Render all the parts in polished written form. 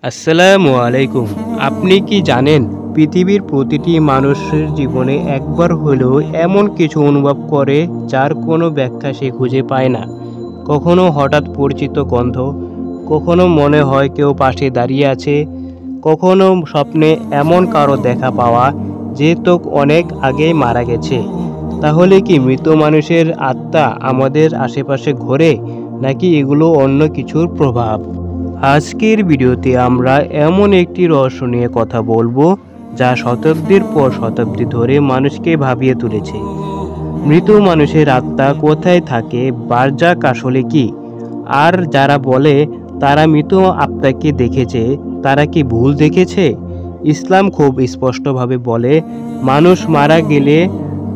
আসসালামু আলাইকুম। আপনি কি জানেন পৃথিবীর প্রতিটি মানুষের জীবনে একবার হলেও এমন কিছু অনুভব করে যার কোনো ব্যাখ্যা সে খুঁজে পায় না। কখনো হঠাৎ পরিচিত গন্ধ, কখনো মনে হয় কেউ পাশে দাঁড়িয়ে আছে, কখনো স্বপ্নে এমন কারো দেখা পাওয়া যে তো অনেক আগেই মারা গেছে। তাহলে কি মৃত মানুষের আত্মা আমাদের আশেপাশে ঘোরে, নাকি এগুলো অন্য কিছুর প্রভাব? আজকের ভিডিওতে আমরা এমন একটি রহস্য নিয়ে কথা বলবো যা শতাব্দীর পর শতাব্দী ধরে মানুষকে ভাবিয়ে তুলেছে। মৃত মানুষের আত্মা কোথায় থাকে, বারজাক আসলে কি, আর যারা বলে তারা মৃত আত্মাকে দেখেছে, তারা কি ভুল দেখেছে? ইসলাম খুব স্পষ্টভাবে বলে মানুষ মারা গেলে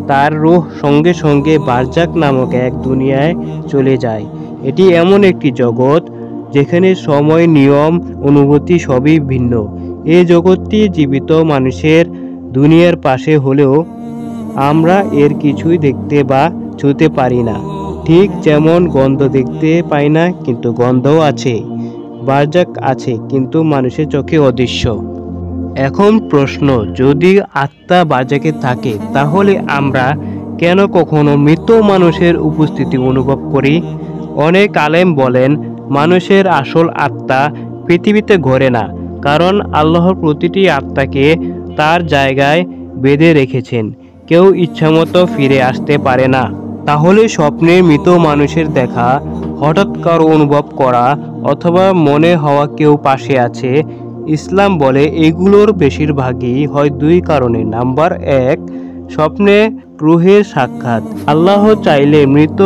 তার রূহ সঙ্গে সঙ্গে বারজাক নামক এক দুনিয়ায় চলে যায়। এটি এমন একটি জগৎ যেখানে সময়, নিয়ম, অনুভূতি সবই ভিন্ন। এই জগৎটি জীবিত মানুষের দুনিয়ার পাশে হলেও আমরা এর কিছুই দেখতে বা ছুঁতে পারি না। ঠিক যেমন গন্ধ দেখতে পাই না কিন্তু গন্ধও আছে, বারজাক আছে কিন্তু মানুষের চোখে অদৃশ্য। এখন প্রশ্ন, যদি আত্মা বারজাকে থাকে তাহলে আমরা কেন কখনো মৃত মানুষের উপস্থিতি অনুভব করি? অনেক আলেম বলেন মানুষের আসল আত্মা পৃথিবীতে ঘোরে না, কারণ আল্লাহ প্রতিটি আত্মাকে তার জায়গায় বেঁধে রেখেছেন। কেউ ইচ্ছামতো ফিরে আসতে পারে না। তাহলে স্বপ্নে মৃত মানুষের দেখা, হঠাৎ কারো অনুভব করা, অথবা মনে হওয়া কেউ পাশে আছে, ইসলাম বলে এগুলোর বেশিরভাগই হয় দুই কারণে। নাম্বার 1, স্বপ্নে রূহের সাক্ষাৎ। আল্লাহ চাইলে মৃত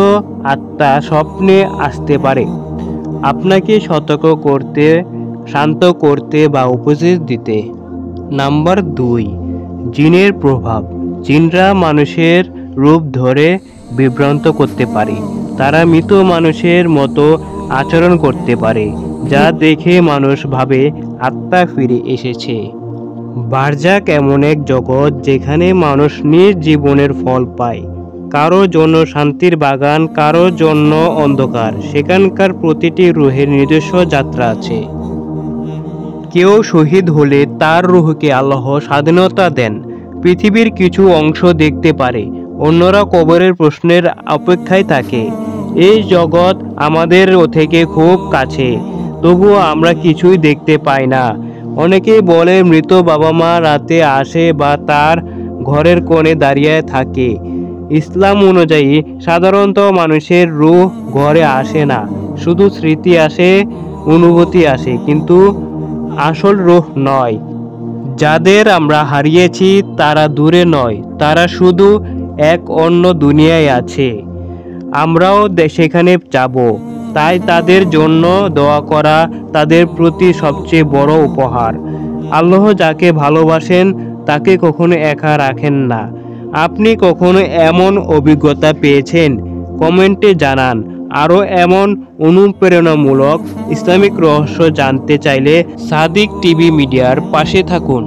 আত্মা স্বপ্নে আসতে পারে, আপনাকে সতর্ক করতে, শান্ত করতে বা উপদেশ দিতে। নাম্বার 2, জিনের প্রভাব। জিনরা মানুষের রূপ ধরে বিভ্রান্ত করতে পারে। তারা মৃত মানুষের মতো আচরণ করতে পারে, যা দেখে মানুষ ভাবে আত্মা ফিরে এসেছে। বারজাক এমন এক জগৎ যেখানে মানুষ নিজ জীবনের ফল পায়। কারোর জন্য শান্তির বাগান, কারোর জন্য অন্ধকার। সেখানকার প্রতিটি রূহের নিজস্ব যাত্রা আছে। কেউ শহীদ হলে তার রূহকে আল্লাহ স্বাধীনতা দেন, পৃথিবীর কিছু অংশ দেখতে পারে, অন্যরা কবরের প্রশ্নের অপেক্ষায় থাকে। এই জগৎ আমাদের থেকে খুব কাছে, তবুও আমরা কিছুই দেখতে পাই না। অনেকেই বলে মৃত বাবা মা রাতে আসে বা তার ঘরের কোণে দাঁড়িয়ে থাকে। ইসলাম অনুযায়ী সাধারণত মানুষের রূহ ঘরে আসে না, শুধু স্মৃতি আসে, অনুভূতি আসে, কিন্তু আসল রূহ নয়। যাদের আমরা হারিয়েছি তারা দূরে নয়, তারা শুধু এক অন্য দুনিয়ায় আছে। আমরাও সেখানে যাব। তাই তাদের জন্য দোয়া করা তাদের প্রতি সবচেয়ে বড় উপহার। আল্লাহ যাকে ভালোবাসেন তাকে কখনো একা রাখেন না। আপনি কখনো এমন অভিজ্ঞতা পেয়েছেন? কমেন্টে জানান। আরও এমন অনুপ্রেরণামূলক ইসলামিক রহস্য জানতে চাইলে সাদিক টিভি মিডিয়ার পাশে থাকুন।